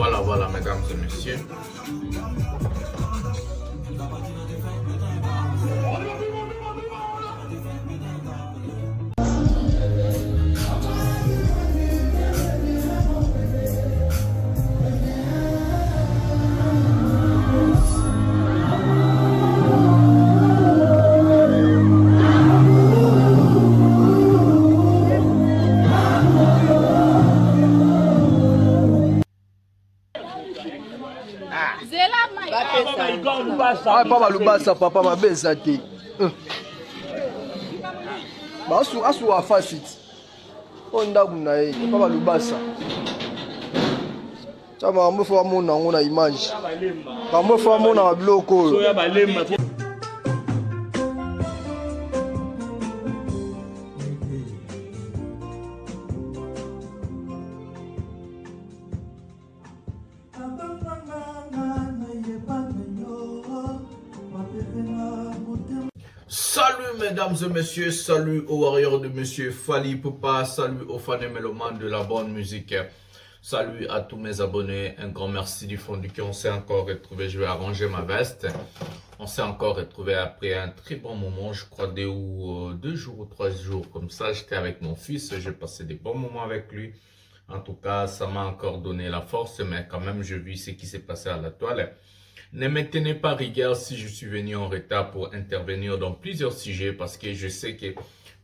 Voilà, mesdames et messieurs. Papa Lubasa, papa ma bezate. Asu afasit. Onda kunae, papa Lubasa. Chama mfo mona ngona image. Kama mfo mona bloko. Salut mesdames et messieurs, salut aux warriors de monsieur Fally Ipupa, salut aux fans et mélomanes de la bonne musique, salut à tous mes abonnés, un grand merci du fond du cœur. On s'est encore retrouvé, je vais arranger ma veste, on s'est encore retrouvé après un très bon moment, je crois 2 jours ou 3 jours comme ça. J'étais avec mon fils, j'ai passé des bons moments avec lui, en tout cas ça m'a encore donné la force, mais quand même je vis ce qui s'est passé à la toile. Ne me tenez pas rigueur si je suis venu en retard pour intervenir dans plusieurs sujets, parce que je sais que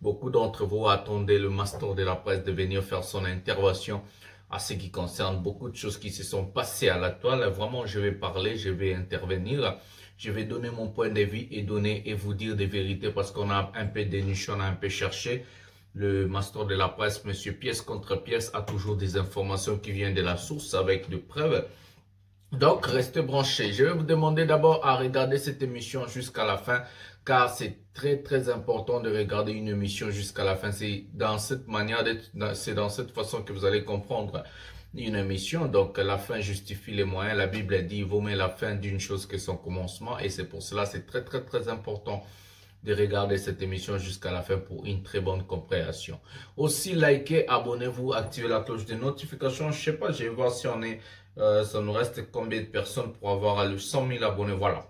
beaucoup d'entre vous attendaient le master de la presse de venir faire son intervention à ce qui concerne beaucoup de choses qui se sont passées à la toile. Vraiment, je vais parler, je vais intervenir, je vais donner mon point de vue et vous dire des vérités, parce qu'on a un peu déniché, on a un peu cherché. Le master de la presse, monsieur pièce contre pièce, a toujours des informations qui viennent de la source avec des preuves. Donc, restez branchés. Je vais vous demander d'abord à regarder cette émission jusqu'à la fin, car c'est très important de regarder une émission jusqu'à la fin. C'est dans cette manière, c'est dans cette façon que vous allez comprendre une émission. Donc, la fin justifie les moyens. La Bible dit, il vaut mieux la fin d'une chose que son commencement. Et c'est pour cela, c'est très important de regarder cette émission jusqu'à la fin pour une très bonne compréhension. Aussi, likez, abonnez-vous, activez la cloche de notification. Je sais pas, je vais voir si on est... ça nous reste combien de personnes pour avoir le 100 000 abonnés. Voilà,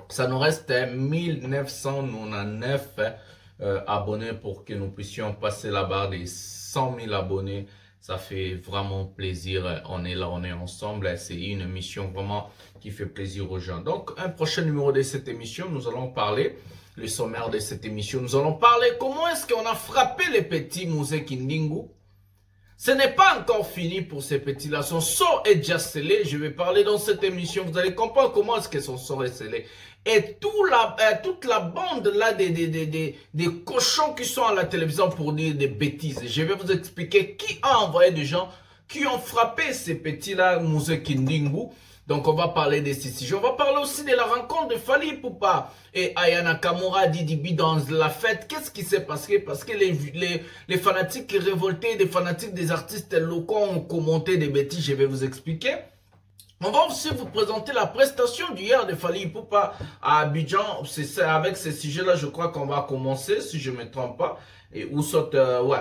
ça nous reste 1999 abonnés pour que nous puissions passer la barre des 100 000 abonnés. Ça fait vraiment plaisir. On est là, on est ensemble. C'est une émission vraiment qui fait plaisir aux gens. Donc, un prochain numéro de cette émission, nous allons parler, le sommaire de cette émission, nous allons parler comment est-ce qu'on a frappé les petits Musée Kindingu. Ce n'est pas encore fini pour ces petits-là. Son sort est déjà scellé. Je vais parler dans cette émission. Vous allez comprendre comment est-ce que son sort est scellé. Et toute la bande là des cochons qui sont à la télévision pour dire des bêtises. Je vais vous expliquer qui a envoyé des gens qui ont frappé ces petits-là, Musée Kindingu. Donc, on va parler de ces sujets. On va parler aussi de la rencontre de Fally Ipupa et Aya Nakamura Didibi dans la fête. Qu'est-ce qui s'est passé? Parce que les fanatiques révoltés, des fanatiques des artistes locaux ont commenté des bêtises. Je vais vous expliquer. On va aussi vous présenter la prestation d'hier de Fally Ipupa à Abidjan. C'est avec ces sujets-là, je crois qu'on va commencer, si je ne me trompe pas. Ouais,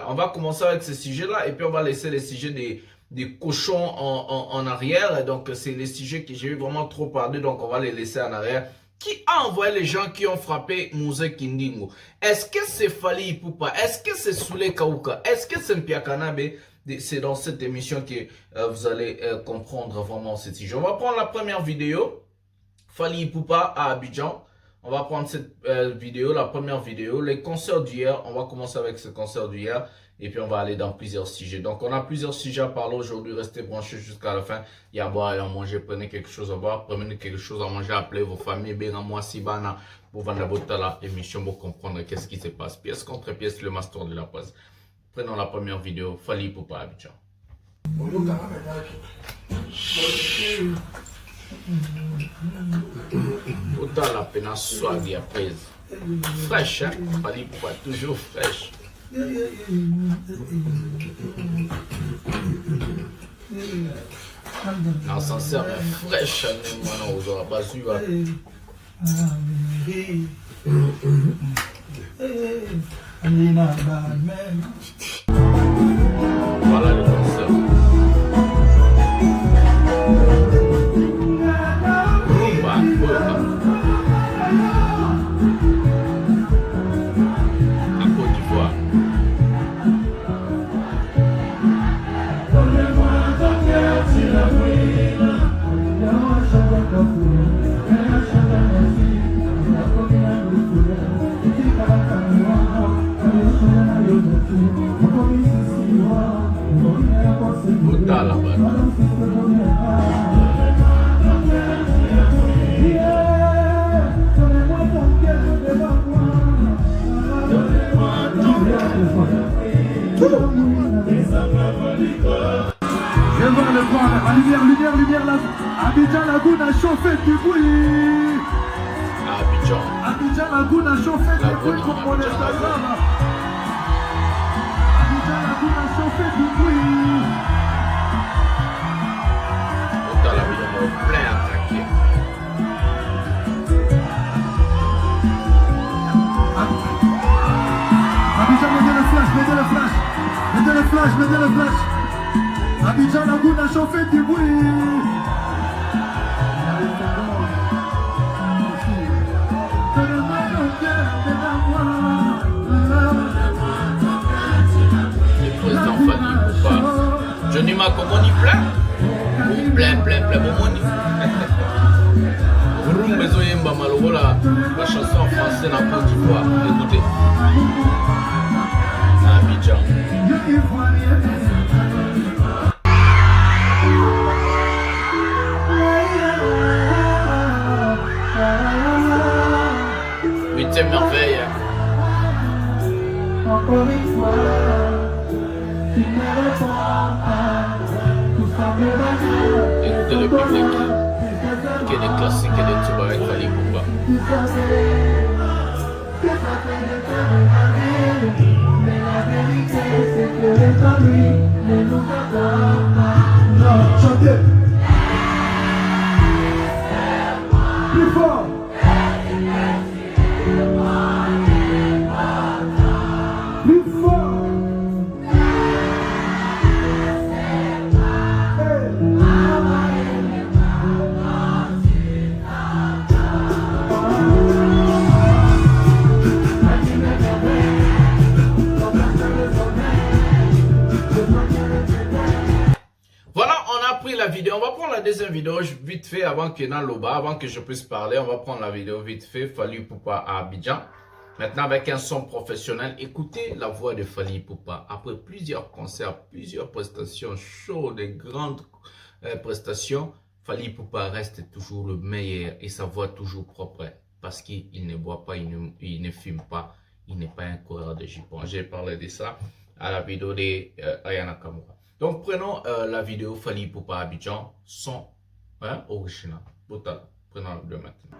on va commencer avec ces sujets-là et puis on va laisser les sujets des cochons en arrière. Donc, c'est les sujets que j'ai eu vraiment trop parlé. Donc, on va les laisser en arrière. Qui a envoyé les gens qui ont frappé Musée Kindingu? Est-ce que c'est Fally Ipupa? Est-ce que c'est Souley Kauka? Est-ce que c'est Mpiakanabe? C'est dans cette émission que vous allez comprendre vraiment ce sujet. On va prendre la première vidéo. Fally Ipupa à Abidjan. On va prendre cette vidéo, la première vidéo. Les concerts d'hier. On va commencer avec ce concert d'hier. Et puis, on va aller dans plusieurs sujets. Donc, on a plusieurs sujets à parler aujourd'hui. Restez branchés jusqu'à la fin. Il y a à boire et à manger. Prenez quelque chose à boire. Prenez quelque chose à manger. Appelez vos familles. Bien, moi, Sibana, pour vendre la émission pour comprendre qu'est-ce qui se passe. Pièce contre pièce, le master de la presse. Prenons la première vidéo. Fally Ipupa Abidjan. Autant la peine à swag et à prise. Fraîche, hein? Fally Ipupa, toujours fraîche. Non, sincère, mais fraîche, maintenant, vous aurez pas su. Voilà le concert. Viens voir le point, lumière là. Abidjan Lagoon a chauffé du bruit. Abidjan Lagoon a chauffé du bruit pour mon Instagram. Abidjan Lagoon a chauffé du bruit. Dans la vie, on est plein attaqué. Abidjan, mettez le flash. Abidjan Lagoon a chauffé du bruit. Le président Fali Poupa. Johnny Makomoni plein, bomoni. Vroom bezo yemba malobola, la chanson en français na Côte d'Ivoire. Écoutez. À Abidjan. Huitième merveille. Encore une fois, tu me réponds pas. Tout semble vacant. Écoutez le public. Qu'il y a des classiques et des tubes avec Fali Poupa. Tu savais que ça fait de temps de ma vie. Mais la vérité, c'est que les familles ne nous adorent pas. Non, chantez. Plus fort. La vidéo, on va prendre la deuxième vidéo vite fait avant que dans l'Oba, avant que je puisse parler, on va prendre la vidéo vite fait. Fali Poupa à Abidjan. Maintenant avec un son professionnel, écoutez la voix de Fali Poupa. Après plusieurs concerts, plusieurs prestations, shows, de grandes prestations, Fali Poupa reste toujours le meilleur et sa voix toujours propre parce qu'il ne boit pas, il ne fume pas, il n'est pas un coureur de jupons. J'ai parlé de ça à la vidéo de Ayana Kamura. Donc, prenons la vidéo Fali Poupa Abidjan, son original. Prenons le maintenant.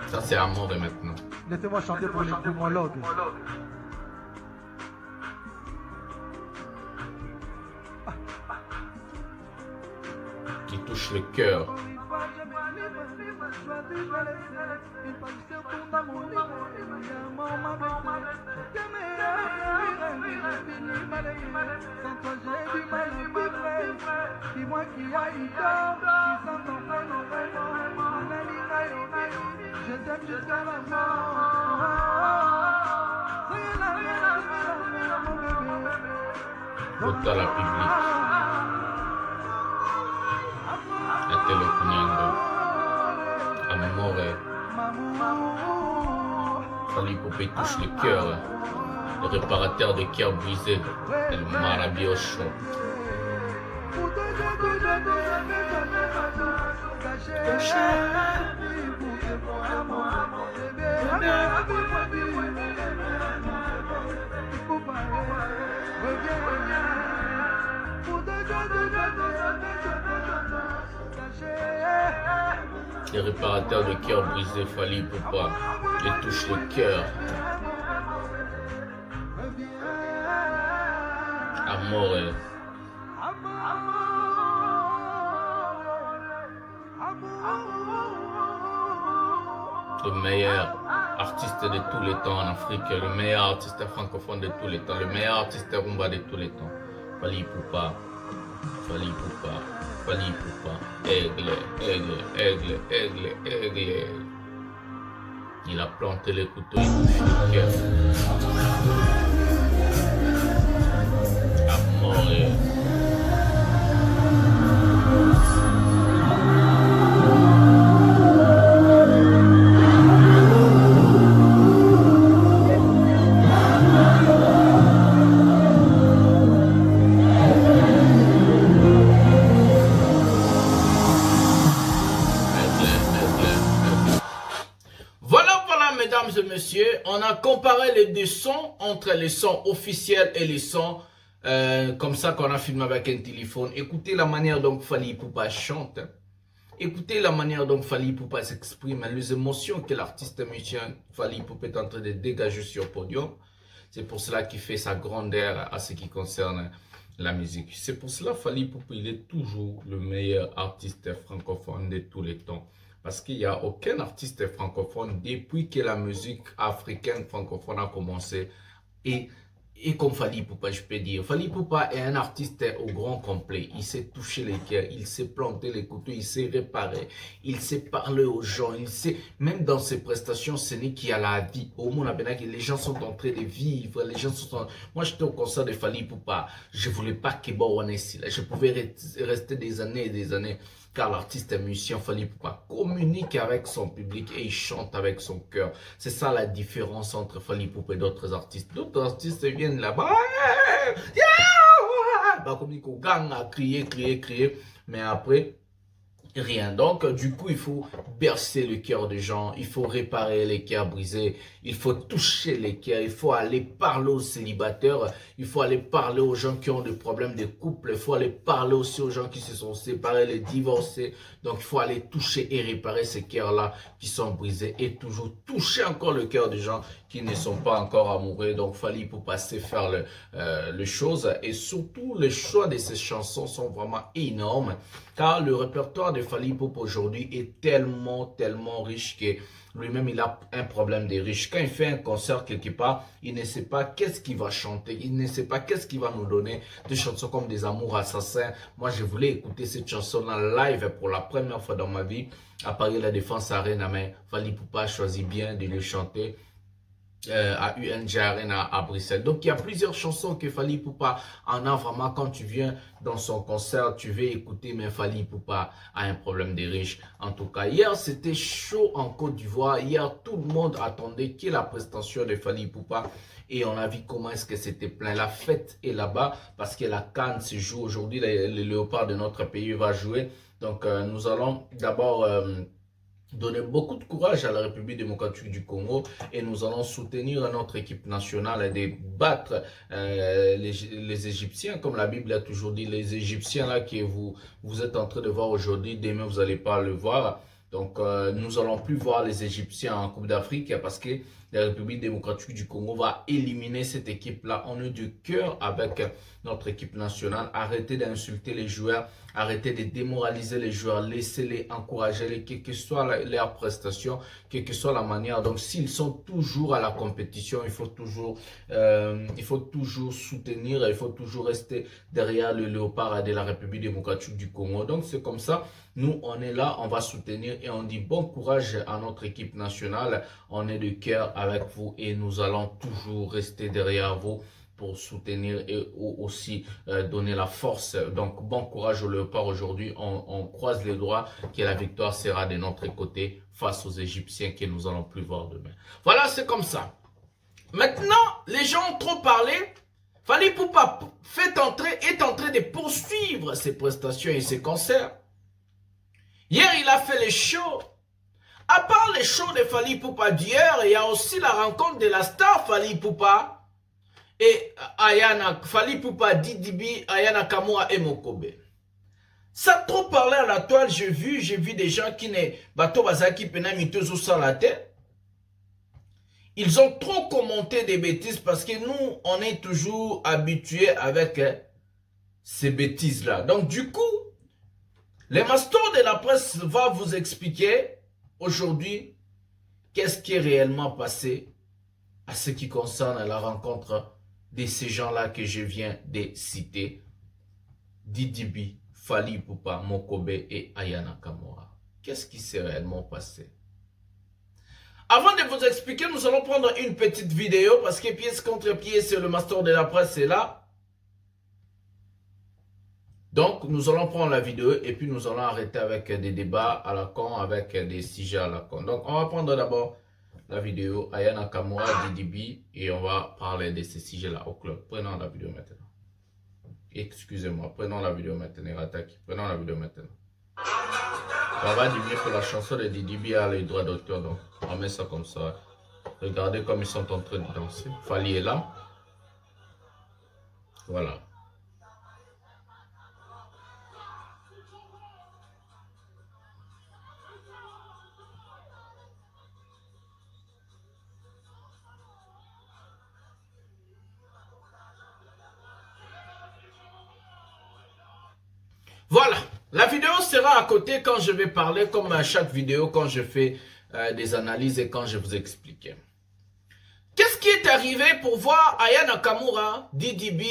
Ça, c'est Amour de maintenant. Laissez-moi chanter pour les monologues. Qui touche le cœur. Dis-moi qui a eu tort, qui s'en je t'aime jusqu'à la mort. Vota la public. Atelo Kunyango. Amore. Fali Poupa touche le cœur. Le réparateur de cœur brisé. El Marabiocho. Les réparateurs de cœur brisé, Fali Poupa, les touche le cœur. Amore. Le meilleur artiste de tous les temps en Afrique, le meilleur artiste francophone de tous les temps, le meilleur artiste rumba de tous les temps. Fali Poupa, Fali Poupa, Fali Poupa, aigle, aigle, aigle, aigle, aigle. Il a planté le couteau, il touche le cœur. Amore. on a comparé les deux sons entre les sons officiels et les sons comme ça qu'on a filmé avec un téléphone. Écoutez la manière dont Fally Ipupa chante. Écoutez la manière dont Fally Ipupa s'exprime, les émotions que l'artiste musicien Fally Ipupa est en train de dégager sur le podium. C'est pour cela qu'il fait sa grandeur à ce qui concerne la musique. C'est pour cela que Fally Ipupa, il est toujours le meilleur artiste francophone de tous les temps. Parce qu'il n'y a aucun artiste francophone depuis que la musique africaine francophone a commencé. Et comme Fally Ipupa, je peux dire, Fally Ipupa est un artiste au grand complet. Il sait toucher les cœurs, il sait planter les couteaux, il sait réparer, il sait parler aux gens, il sait, même dans ses prestations, ce n'est qu'il y a la vie. Au monde, les gens sont en train de vivre, les gens sont en... Moi, j'étais au concert de Fally Ipupa, je voulais pas qu'il y ait ici. Je pouvais rester des années et des années. Car l'artiste et musicien Fally Ipupa communique avec son public et il chante avec son cœur. C'est ça la différence entre Fally Ipupa et d'autres artistes. D'autres artistes viennent là-bas, comme ils gang à crier, mais après, rien. Donc, du coup, il faut bercer le cœur des gens, il faut réparer les cœurs brisés, il faut toucher les cœurs, il faut aller parler aux célibataires, il faut aller parler aux gens qui ont des problèmes de couple, il faut aller parler aussi aux gens qui se sont séparés, les divorcés. Donc, il faut aller toucher et réparer ces cœurs-là qui sont brisés et toujours toucher encore le cœur des gens qui ne sont pas encore amoureux. Donc, Fally Ipupa sait faire les choses et surtout, les choix de ces chansons sont vraiment énormes car le répertoire de Fally Ipupa aujourd'hui est tellement riche que lui-même, il a un problème de riche. Quand il fait un concert quelque part, il ne sait pas qu'est-ce qu'il va chanter. Il ne sait pas qu'est-ce qu'il va nous donner. Des chansons comme Des Amours Assassins. Moi, je voulais écouter cette chanson-là live pour la première fois dans ma vie. À Paris, la Défense Arena, mais Fally Ipupa a choisi bien de le chanter. À UNG Arena à Bruxelles. Donc il y a plusieurs chansons que Fally Ipupa en a vraiment. Quand tu viens dans son concert, tu veux écouter, mais Fally Ipupa a un problème de riches. En tout cas, hier c'était chaud en Côte d'Ivoire. Hier tout le monde attendait qu'il y ait la prestation de Fally Ipupa. Et on a vu comment est-ce que c'était plein. La fête est là-bas parce que la CAN se joue aujourd'hui. Le léopard de notre pays va jouer. Donc nous allons d'abord donner beaucoup de courage à la République démocratique du Congo et nous allons soutenir notre équipe nationale et battre les Égyptiens, comme la Bible a toujours dit, les Égyptiens là que vous êtes en train de voir aujourd'hui, demain vous n'allez pas le voir. Donc nous allons plus voir les Égyptiens en Coupe d'Afrique parce que la République démocratique du Congo va éliminer cette équipe-là. On est de cœur avec notre équipe nationale. Arrêtez d'insulter les joueurs, arrêtez de démoraliser les joueurs, laissez-les encourager, quelle que soit leur prestation, quelle que soit la manière. Donc s'ils sont toujours à la compétition, il faut toujours soutenir, il faut toujours rester derrière le léopard de la République démocratique du Congo. Donc c'est comme ça, nous on est là, on va soutenir et on dit bon courage à notre équipe nationale. On est de cœur avec vous et nous allons toujours rester derrière vous pour soutenir et aussi donner la force. Donc, bon courage au léopard aujourd'hui. On croise les doigts que la victoire sera de notre côté face aux Égyptiens que nous allons plus voir demain. Voilà, c'est comme ça. Maintenant, les gens ont trop parlé. Fally Ipupa est en train de poursuivre ses prestations et ses concerts. Hier, il a fait les shows. À part les shows de Fally Ipupa d'hier, il y a aussi la rencontre de la star Fally Ipupa et Fally Ipupa, Didi B, Aya Nakamura et Mokobe. Ça trop parlé à la toile, j'ai vu des gens qui ne bateau bazaki pena mitezo sur la tête. Ils ont trop commenté des bêtises parce que nous, on est toujours habitués avec ces bêtises-là. Donc du coup, le master de la presse va vous expliquer aujourd'hui qu'est-ce qui est réellement passé à ce qui concerne la rencontre de ces gens-là que je viens de citer. Didi B, Fally Ipupa, Mokobe et Aya Nakamura. Qu'est-ce qui s'est réellement passé? Avant de vous expliquer, nous allons prendre une petite vidéo parce que pièce contre pièce, le master de la presse est là. Donc, nous allons prendre la vidéo et puis nous allons arrêter avec des débats à la con, avec des sujets à la con. Donc, on va prendre d'abord la vidéo Aya Nakamura, Didi B et on va parler de ces sujets-là au club. Prenons la vidéo maintenant. Excusez-moi, prenons la vidéo maintenant. Prenons la vidéo maintenant. On va diminuer pour la chanson de Didi B à les droits d'auteur. Donc, on met ça comme ça. Regardez comme ils sont en train de danser. Fally est là. Voilà. Voilà, la vidéo sera à côté quand je vais parler, comme à chaque vidéo, quand je fais des analyses et quand je vous explique. Qu'est-ce qui est arrivé pour voir Aya Nakamura, Didi B,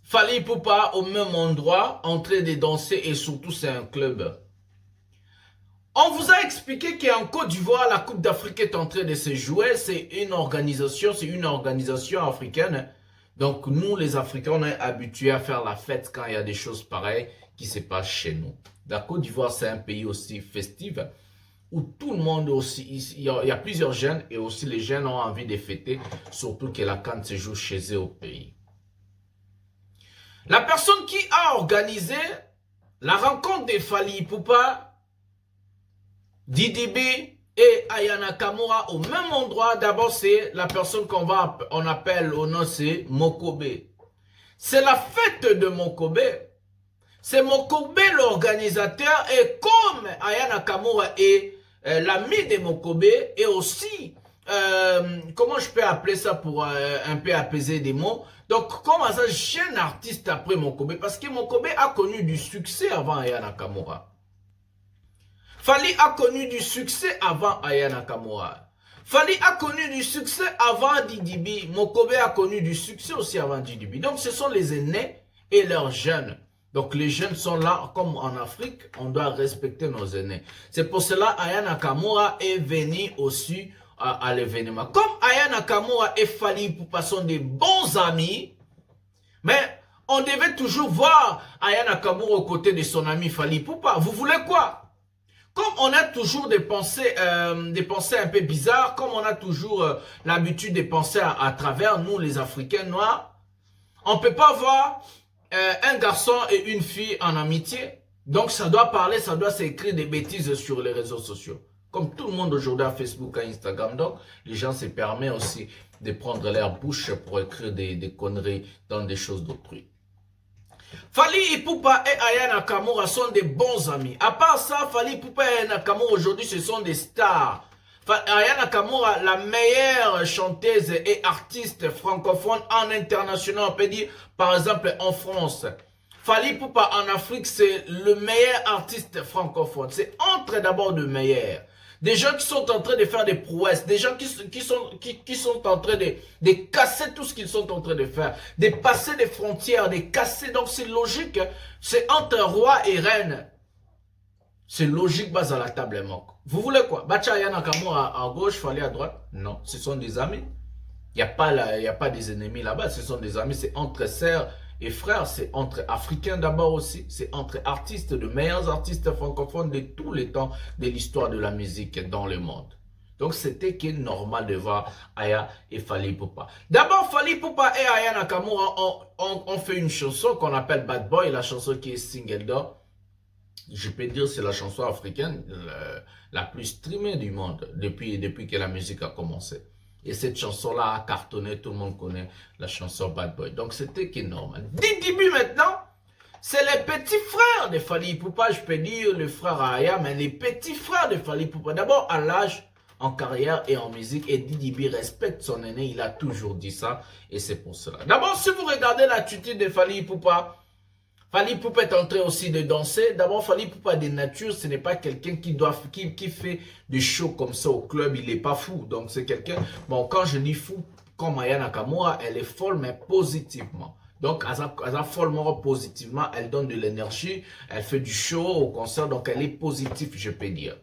Fally Ipupa au même endroit, en train de danser et surtout c'est un club. On vous a expliqué qu'en Côte d'Ivoire, la Coupe d'Afrique est en train de se jouer, c'est une organisation africaine. Donc nous les Africains, on est habitués à faire la fête quand il y a des choses pareilles qui se passent chez nous. La Côte d'Ivoire, c'est un pays aussi festif où tout le monde aussi, il y a plusieurs jeunes et aussi les jeunes ont envie de fêter, surtout que la CAN se joue chez eux au pays. La personne qui a organisé la rencontre de Fally Ipupa, Didi B et Aya Nakamura au même endroit, d'abord c'est la personne qu'on appelle au nom, c'est Mokobe. C'est la fête de Mokobe. C'est Mokobe l'organisateur et comme Aya Nakamura est l'ami de Mokobe et aussi, comment je peux appeler ça pour un peu apaiser des mots. Donc comme un jeune artiste après Mokobe, parce que Mokobe a connu du succès avant Aya Nakamura. Fally a connu du succès avant Aya Nakamura. Fally a connu du succès avant Didi B. Mokobe a connu du succès aussi avant Didi B. Donc ce sont les aînés et leurs jeunes. Donc les jeunes sont là, comme en Afrique, on doit respecter nos aînés. C'est pour cela Aya Nakamura est venu aussi à l'événement. Comme Aya Nakamura et Fally Ipupa sont des bons amis, mais on devait toujours voir Aya Nakamura aux côtés de son ami Fally Ipupa. Vous voulez quoi? Comme on a toujours des pensées un peu bizarres, comme on a toujours l'habitude de penser à travers nous les Africains noirs, on ne peut pas voir un garçon et une fille en amitié. Donc ça doit parler, ça doit s'écrire des bêtises sur les réseaux sociaux. Comme tout le monde aujourd'hui à Facebook, à Instagram, donc les gens se permettent aussi de prendre leur bouche pour écrire des conneries dans des choses d'autrui. Fally Ipupa et Aya Nakamura sont des bons amis. À part ça, Fally Ipupa et Aya Nakamura aujourd'hui, ce sont des stars. Aya Nakamura, la meilleure chanteuse et artiste francophone en international, on peut dire, par exemple, en France. Fally Ipupa en Afrique, c'est le meilleur artiste francophone. C'est entre d'abord de meilleurs. Des gens qui sont en train de faire des prouesses, des gens qui sont en train de casser tout ce qu'ils sont en train de faire, de passer des frontières, de casser. Donc c'est logique, c'est entre roi et reine. C'est logique, base à la table est moque. Vous voulez quoi? Aya Nakamura à gauche, Fally à droite? Non, ce sont des amis. Il n'y a pas des ennemis là-bas, ce sont des amis, c'est entre sœurs et frères, c'est entre Africains d'abord aussi, c'est entre artistes, de meilleurs artistes francophones de tous les temps de l'histoire de la musique dans le monde. Donc c'était normal de voir Aya et Fally Ipupa. D'abord, Fally Ipupa et Aya Nakamura ont fait une chanson qu'on appelle Bad Boy, la chanson qui est single d'or. Je peux dire c'est la chanson africaine la plus streamée du monde depuis que la musique a commencé. Et cette chanson-là a cartonné, tout le monde connaît la chanson Bad Boy. Donc c'était normal. Didi B maintenant, c'est les petits frères de Fally Ipupa, je peux dire le frère Aya, mais les petits frères de Fally Ipupa. D'abord à l'âge, en carrière et en musique, et Didi B respecte son aîné, il a toujours dit ça, et c'est pour cela. D'abord, si vous regardez l'attitude de Fally Ipupa, Fally Ipupa est en train aussi de danser. D'abord, Fally Ipupa de nature, ce n'est pas quelqu'un qui fait des shows comme ça au club, il n'est pas fou. Donc c'est quelqu'un, bon, quand je dis fou, comme Aya Nakamura, elle est folle, mais positivement. Donc, elle a follement positivement, elle donne de l'énergie, elle fait du show au concert, donc elle est positive, je peux dire.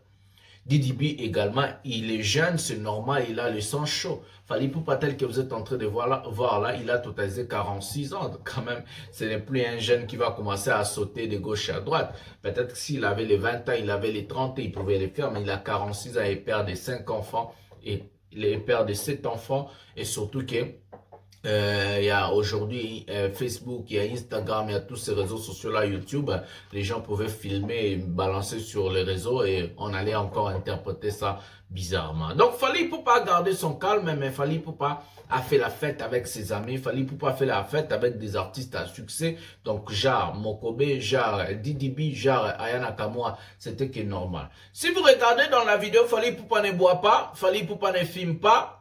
Didi B également, il est jeune, c'est normal, il a le sang chaud. Fally Ipupa tel que vous êtes en train de voir là, il a totalisé 46 ans. Quand même, ce n'est plus un jeune qui va commencer à sauter de gauche à droite. Peut-être que s'il avait les 20 ans, il avait les 30 ans, il pouvait les faire, mais il a 46 ans et père de 5 enfants, et il est père de 7 enfants, et surtout que Il y a aujourd'hui Facebook, il y a Instagram, il y a tous ces réseaux sociaux là, YouTube. Les gens pouvaient filmer et balancer sur les réseaux et on allait encore interpréter ça bizarrement. Donc Fally Ipupa a gardé son calme, mais Fally Ipupa a fait la fête avec ses amis. Fally Ipupa a fait la fête avec des artistes à succès. Donc genre Mokobe, genre Didi B, genre Aya Nakamura, c'était que normal. Si vous regardez dans la vidéo, Fally Ipupa ne boit pas, Fally Ipupa ne filme pas.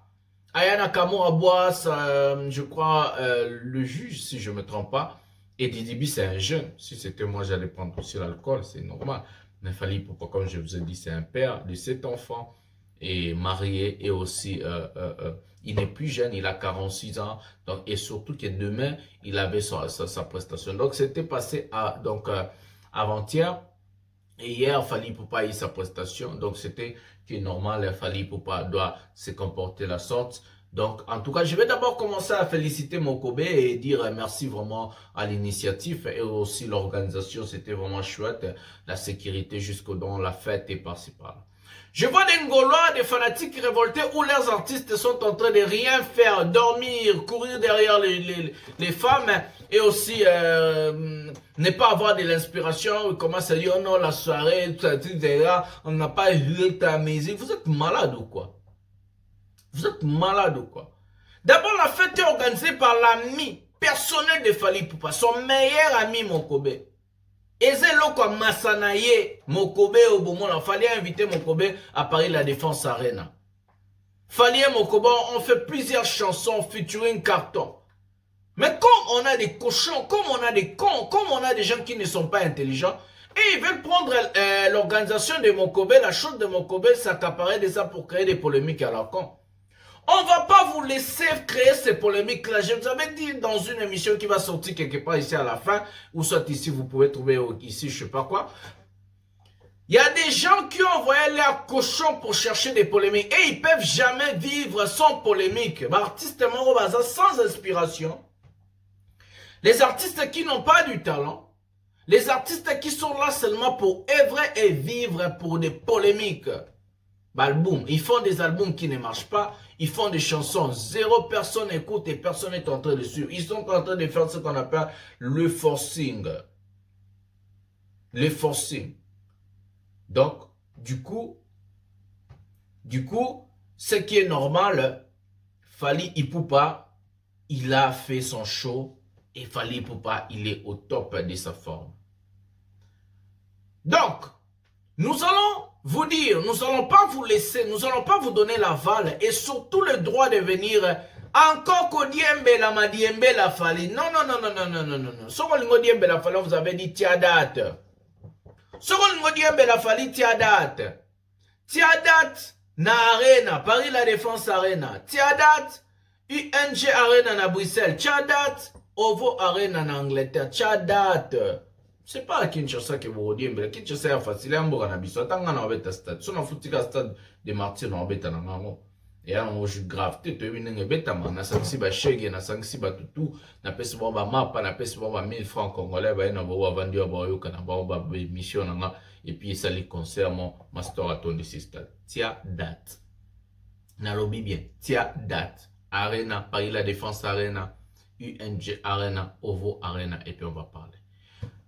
Aya Nakamura boit, je crois, le juge, si je ne me trompe pas. Et Didi B, c'est un jeune. Si c'était moi, j'allais prendre aussi l'alcool, c'est normal. Mais Fally Ipupa, comme je vous ai dit, c'est un père de 7 enfants et marié. Et aussi, il n'est plus jeune, il a 46 ans. Donc, et surtout que demain, il avait sa prestation. Donc, c'était passé avant-hier. Et hier, Fally Ipupa a eu sa prestation. Donc, c'était normal. Fally Ipupa doit se comporter la sorte. Donc, en tout cas, je vais d'abord commencer à féliciter Mokobe et dire merci vraiment à l'initiative et aussi l'organisation. C'était vraiment chouette. La sécurité jusqu'au dans la fête et par-ci par-là. Je vois des Ngolois, des fanatiques révoltés où leurs artistes sont en train de rien faire, dormir, courir derrière les femmes et aussi ne pas avoir de l'inspiration. Ils commencent à dire oh non, la soirée, tout ça, on n'a pas vu ta musique. Vous êtes malade ou quoi? Vous êtes malade ou quoi? D'abord, la fête est organisée par l'ami personnel de Fally Ipupa, son meilleur ami Mokobe. Ezeloko Masanaye, Mokobe Obomona, fallait inviter Mokobe à Paris La Défense Arena. Fallait Mokobe, on fait plusieurs chansons featuring carton. Mais comme on a des cochons, comme on a des cons, comme on a des gens qui ne sont pas intelligents, et ils veulent prendre l'organisation de Mokobe, la chose de Mokobe, s'accaparer de ça pour créer des polémiques à la con. On ne va pas vous laisser créer ces polémiques-là. Je vous avais dit dans une émission qui va sortir quelque part ici à la fin, ou soit ici, vous pouvez trouver ici, je ne sais pas quoi. Il y a des gens qui ont envoyé leurs cochons pour chercher des polémiques et ils ne peuvent jamais vivre sans polémique. Artistes sans inspiration. Les artistes qui n'ont pas du talent. Les artistes qui sont là seulement pour œuvrer et vivre pour des polémiques. Album. Ils font des albums qui ne marchent pas. Ils font des chansons. 0 personne écoute et personne n'est en train de suivre. Ils sont en train de faire ce qu'on appelle le forcing. Le forcing. Donc, du coup, ce qui est normal, Fally Ipupa, il a fait son show et Fally Ipupa, il est au top de sa forme. Donc, nous allons vous dire, nous n'allons pas vous laisser, nous n'allons pas vous donner l'aval et surtout le droit de venir encore Kodiembe la Madiembe la Fally. Non. Soko Diembe la Fally, vous avez dit tia date. Soko Diembe la Fally tia date. Tia date na Arena, Paris La Défense Arena. Tia date UNG Arena na Bruxelles. Tia date Ovo Arena na Angleterre. Tia date. C'est pas à Kinshasa que vous rediez, mais Kinshasa est facile. Il y a un biso. Tant qu'on a un stade. Si on a foutu un stade de Martyrs, on a un nango. Et là, on joue grave. Tu es venu à bêta, man. Na sanksi ba chèque, na sanksi ba tutu. Na pèse bon ba mapa, na pèse bon ba 1000 francs congolais. Ba na ba vendu à boyo, kana ba mission nanga. Et puis ça les concert mon master à ton de ce stade. Tia date. Na lobby bien. Tia date. Arena, Paris La Défense Arena, UNG Arena, Ovo Arena. Et puis on va parler.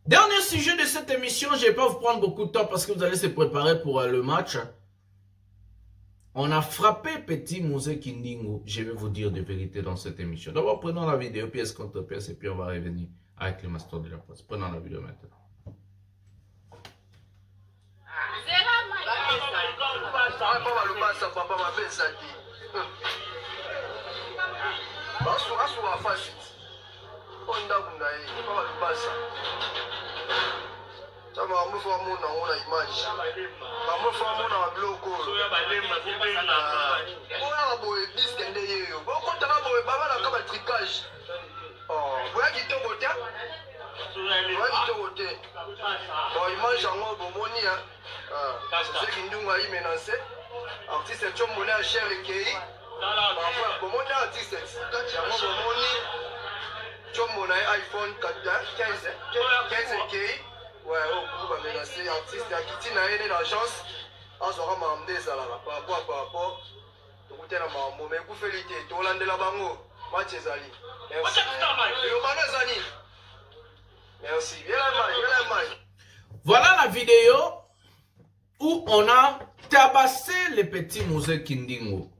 Dernier sujet de cette émission, je ne vais pas vous prendre beaucoup de temps parce que vous allez se préparer pour le match. On a frappé Petit Mouzé Kindingo. Je vais vous dire des vérités dans cette émission. D'abord, prenons la vidéo pièce contre pièce et puis on va revenir avec le master de la presse. Prenons la vidéo maintenant. Ça va me faire mon nom, on a image. Va me faire mon nom, bloco. On a beau disque ndeye. Bon, quand on a beau baba la comme tricage. Oh, voilà qui te vote. Voilà qui te vote. Bon, image en haut, bon moni hein. C'est qui nous a menacé. Artiste Chomona cher et Kei. Parfois, bon moni artiste. Bon moni Chomona iPhone 15 Kei. Ouais, au groupe a menacé artiste à Kitty n'a aidé l'agence. À ce moment-là, ça là, par rapport. Donc, tu as un moment, mais vous félicitez, tu as l'un de la bango. Match ezali. Merci. Yomano ezali. Merci. Viens la main. Voilà la vidéo où on a tabassé les petits Mose Kindingo.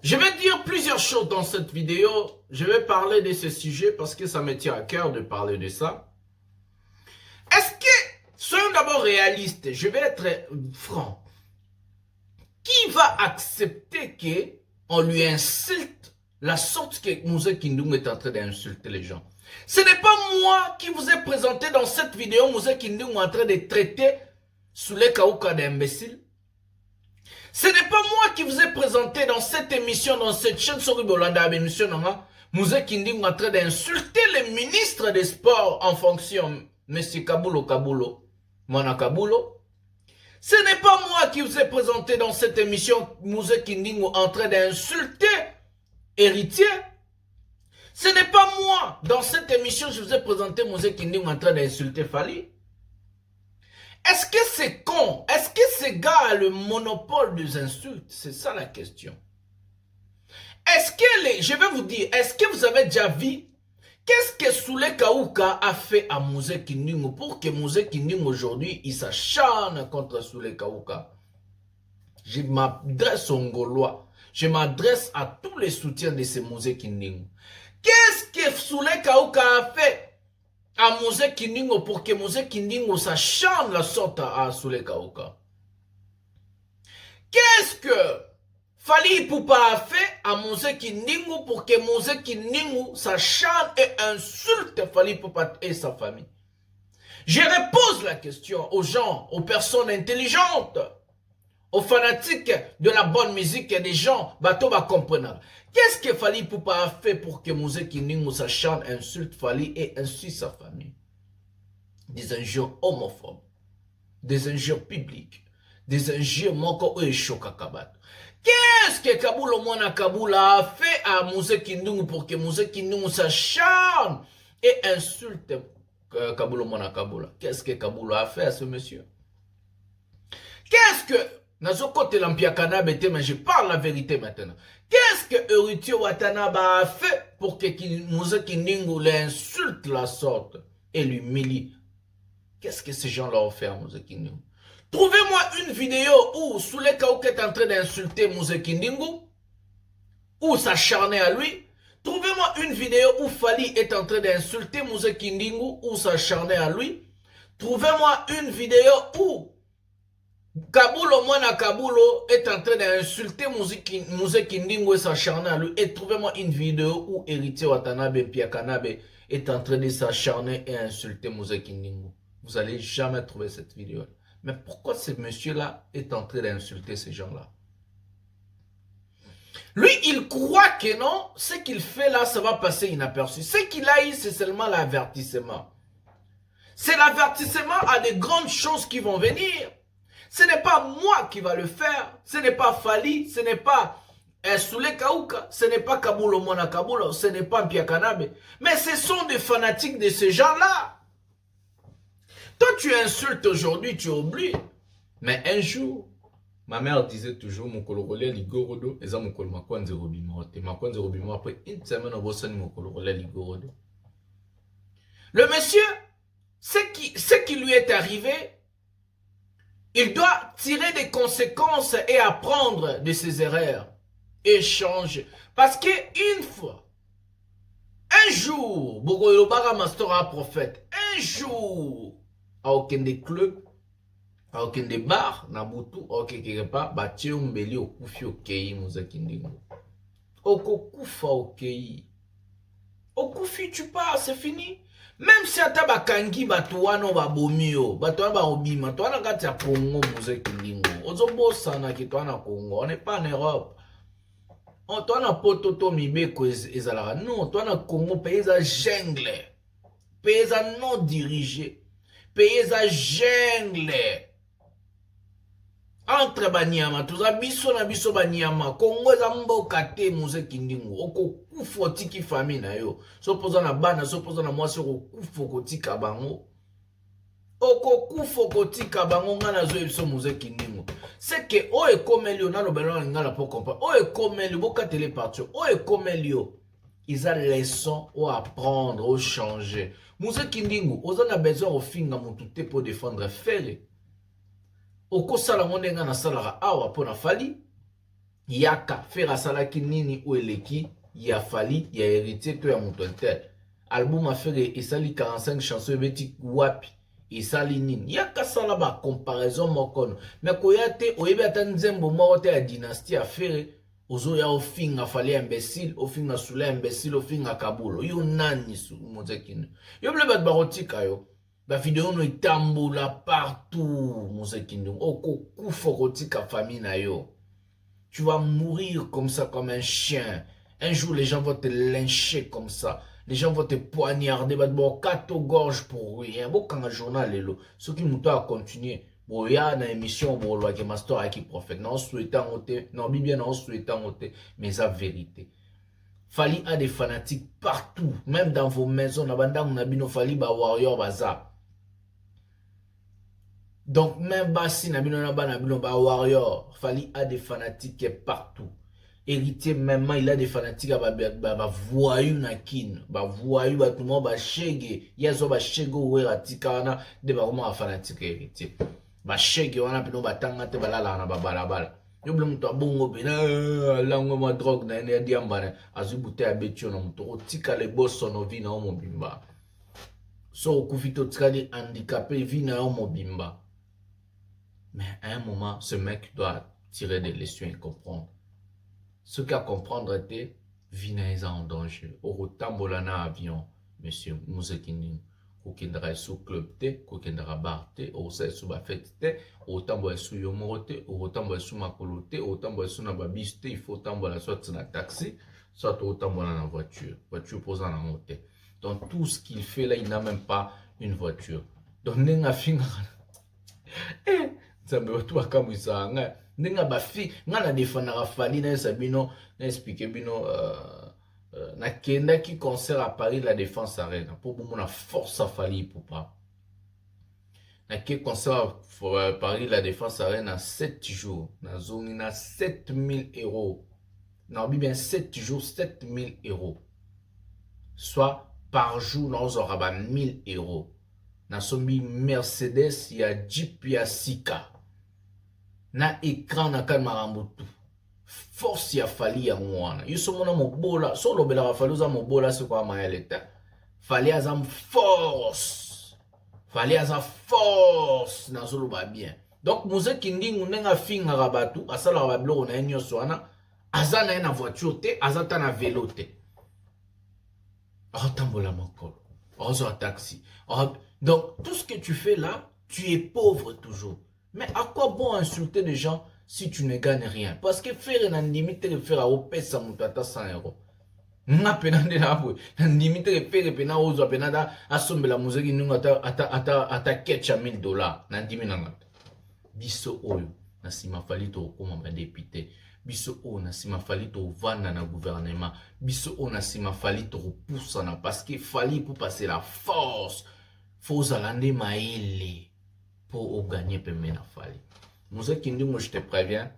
Je vais dire plusieurs choses dans cette vidéo. Je vais parler de ce sujet parce que ça me tient à cœur de parler de ça. Est-ce que, soyons d'abord réalistes, je vais être franc. Qui va accepter qu'on lui insulte la sorte que Mose Kindingo est en train d'insulter les gens? Ce n'est pas moi qui vous ai présenté dans cette vidéo Mose Kindingo en train de traiter Soulé Kaouka d'imbécile. Ce n'est pas moi qui vous ai présenté dans cette émission, dans cette chaîne sur Bolanda, émission Mose Kindingo en train d'insulter le ministre des Sports en fonction, M. Kabulo, Mwana Kabulo. Ce n'est pas moi qui vous ai présenté dans cette émission Mose Kindingo en train d'insulter Héritier. Ce n'est pas moi, dans cette émission, je vous ai présenté Mose Kindingo en train d'insulter Fali. Est-ce que c'est con? Est-ce que ce gars a le monopole des insultes? C'est ça la question. Est-ce que je vais vous dire, est-ce que vous avez déjà vu qu'est-ce que Soulé Kaouka a fait à Mose Kindingo pour que Mose Kindingo aujourd'hui, il s'acharne contre Soulé Kaouka? Je m'adresse aux Ngolois. Je m'adresse à tous les soutiens de ce Mose Kindingo. Qu'est-ce que Soulé Kaouka a fait à Mose Kindingo pour que Mose Kindingo s'acharne la sorte à Soulé Kaouka? Qu'est-ce que Fali Ipupa a fait à Mose Kindingo pour que Mose Kindingo s'acharne et insulte Fali Ipupa et sa famille? Je repose la question aux gens, aux personnes intelligentes, aux fanatiques de la bonne musique et des gens, bateau va comprendre. Qu'est-ce que Fali Ipupa a fait pour que Mose Kindingo s'acharne, insulte Fali et insulte sa famille? Des injures homophobes, des injures publiques, des injures moko et chokakabat. Qu'est-ce que Kabulo Mwana Kabula a fait à Mose Kindingo pour que Mose Kindingo s'acharne et insulte Kabulo Mwana Kabula? Qu'est-ce que Kabulo a fait à ce monsieur? Qu'est-ce que Nazokote Lampiakanabe, mais je parle la vérité maintenant. Qu'est-ce que Héritier Watanaba a fait pour que Mose Kindingo l'insulte la sorte et l'humilie? Qu'est-ce que ces gens-là ont fait à Mose Kindingo? Trouvez-moi une vidéo où Soulé Kaouka est en train d'insulter Mose Kindingo, ou s'acharner à lui. Trouvez-moi une vidéo où Fali est en train d'insulter Mose Kindingo, ou s'acharner à lui. Trouvez-moi une vidéo où Kabulo Mwana Kabulo est en train d'insulter Mose Kindingo et s'acharner à lui. Et trouvez-moi une vidéo où Héritier Watanabe Piakanabe est en train de s'acharner et insulter Mose Kindingo. Vous n'allez jamais trouver cette vidéo. Mais pourquoi ce monsieur-là est en train d'insulter ces gens-là? Lui, il croit que non, ce qu'il fait là, ça va passer inaperçu. Ce qu'il a eu, c'est seulement l'avertissement. C'est l'avertissement à des grandes choses qui vont venir. Ce n'est pas moi qui va le faire. Ce n'est pas Fali, ce n'est pas Soulé Kaouka, ce n'est pas Kabulo Mwana Kabulo, ce n'est pas Piakanabe. Mais ce sont des fanatiques de ces gens-là. Toi, tu insultes aujourd'hui, tu oublies. Mais un jour, ma mère disait toujours, mon colorolé ligorodo, et ça mon col makwanze robimo. Makwanze robimo, après une semaine, on va sonner mon colorolé ligorodo. Le monsieur, ce qui lui est arrivé, il doit tirer des conséquences et apprendre de ses erreurs. Et changer. Parce que une fois, un jour, Bogoyo Bara Mastora prophète, un jour, à aucun des clubs, à aucun des bars, Nabutu, à aucun quelque part, Batie Umbeli au Koufi au Kei, Moussa Kindingo. Oko Koufa au Kei. Au Koufi, tu pars, c'est fini. Même si ata bakangi batuano babomio, batuano baobima, tuana kati ya Congo, Moussa Kindingo. Ozobo sana ki tuana Congo, on n'est pas en Europe. On tuana pototo mibeko ezalaka. Non, tuana Congo, pays à jungle. Pays à non dirigé. Pays à jungle. Entre banyama, tuza biso na biso banyama. Congo eza mboka te Moussa Kindingo. Oko kufo tiki famille na yo. So poza na bana, so poza na mwasi oko kufo kotika bango. Oko kufo kotika bango nga na zo biso Moussa Kindingo. c'est que o e komelio na lobelo ngala pour comprendre o e komelio boka télépartir o e komelio ils ont leçon ou apprendre ou changer Mouze Kindingu oza na besoin au finga mutute pour défendre faire oko sala monde nga na sala awa pona fali yaka faire sala kinini ou eleki ya fali ya héritier to ya mutontel album a fait esali 45 chansons beti wapi esali nini yaka sala ba comparaison mokono mais koyate oyebi ata nzembo moko te ya dynastie a faire ozo ya ofinga fali imbécile ofinga sula imbécile ofinga kabulo yo nani su mozekini yo ble bat barotika yo ba vidéo no itambola partout mozekini oko kufa kotika famille na yo tu vas mourir comme ça comme un chien un jour les gens vont te lyncher comme ça les gens vont te poignarder bat bo kato gorge pour rien bo kanga journal lelo ce qui muto a continuer boya na émission bo loi que master aki prophète non souhaitant oté non bien non souhaitant oté mais ça vérité Fali a des fanatiques partout même dans vos maisons na banda na bino Fali ba warrior baza donc même basi na bino na bino ba warrior Fali a des fanatiques partout héritier même il a des fanatiques ba voyou na kin ba voyou ba tout le monde ba shege yazo ba shego wera tikana de ba comment fanatique héritier ba shege wana pino batanga te balala na babalabala yo ble muto abongo bena lango ma drogue na ene diambana azubute abetio na muto otika le bosso no vina o mobimba so okufito tikali handicapé vina o mobimba mais à un moment ce mec doit tirer des leçons et comprendre ce qu'à comprendre était vina en danger au tambolana avion monsieur Mousekini kokendra sous club te kokendra bar te au sa sous ba fête te au tambo sous yomo te au tambo sous makolo te au tambo sous na babis te il faut tambola soit na taxi soit au tambola na voiture posant na moté donc tout ce qu'il fait là il n'a même pas une voiture donc nenga finga ça me retrouve comme ça nenga ba fi ngana defana Fali na sabino na expliquer bino na kenda qui concert à Paris la Défense Arena pour mon force à Fali pour pas na qui concert à Paris la Défense Arena 7 jours na zone na 7000 €. Non bien 7 jours 7000 €, soit par jour nous aura 1000 €. na sombi Mercedes ya Jeep ya Sika na écran na kan marambutu force ya Fali ya mwana yuso mona mobola solo bela Fali za mobola se kwa mayeleta Fali azam force na zolo ba bien donc Mouze Kindingu nenga finga rabatu asala ba bloko na nyoso wana azana na voiture te azata na vélo te tambola mokolo ozo taxi donc tout ce que tu fais là tu es pauvre toujours. Mais à quoi bon insulter les gens si tu ne gagnes rien? Parce que faire un limite de faire au pèse à 100 €. N'a pena de la boue. Un limite de faire pena aux penada à sommer la musique nous ata ketcha $1000. N'a dit minanga. Biso oyo. Na sima Fali to comme un député. Biso o na sima Fali to vanda na gouvernement. Biso o na sima Fali to pousse na parce que Fali pour passer la force. Faut alande maïle. Pour gagner pemena Fali. Mouze Kindingu, je te préviens,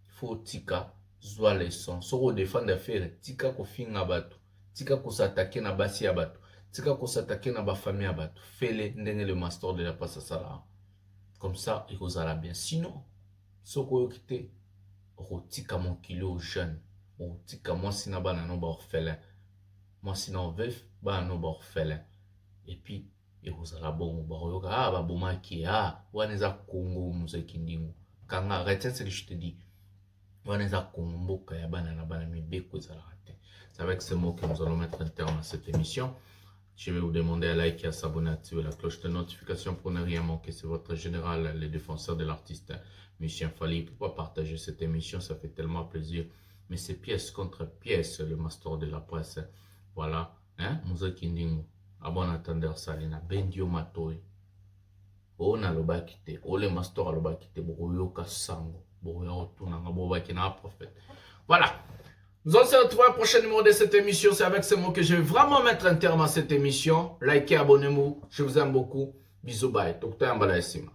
faut tika zoa leçon. Soko défendre faire tika ko finga batu, tika ko s'attaquer na basi ya batu, tika ko s'attaquer na ba famille ya batu. Fais-le ndenge le master de la passe sala. Comme ça, il osera bien. Sinon, soko yokite, ro tika mon kilo jeune, o tika moi sina bana no ba orphelin, moi sina veuf ba no ba orphelin. Et puis et vous allez bon baroyoka ba bomaki waneza Congo Mouze Kindingu kanga retiens ce que je te dis waneza Congo mboka ya bana na bana mibeko za raté. C'est avec ce mot que nous allons mettre un terme à cette émission. Je vais vous demander à liker, à s'abonner, à activer la cloche de notification pour ne rien manquer. C'est votre général, le défenseur de l'artiste Monsieur Fali. Pourquoi partager cette émission? Ça fait tellement plaisir. Mais c'est pièce contre pièce, le master de la presse. Voilà, hein, Mouze Kindingu. Abon attendeur salina bendio matoi ona lobakite ole master lobakite boyoka sango boyo tunanga bobaki na prophète. Voilà, nous allons se retrouver au prochain numéro de cette émission. C'est avec ces mots que je vais vraiment mettre un terme à cette émission. Likez, abonnez-vous, je vous aime beaucoup, bisous, bye. Docteur Mbala Esima.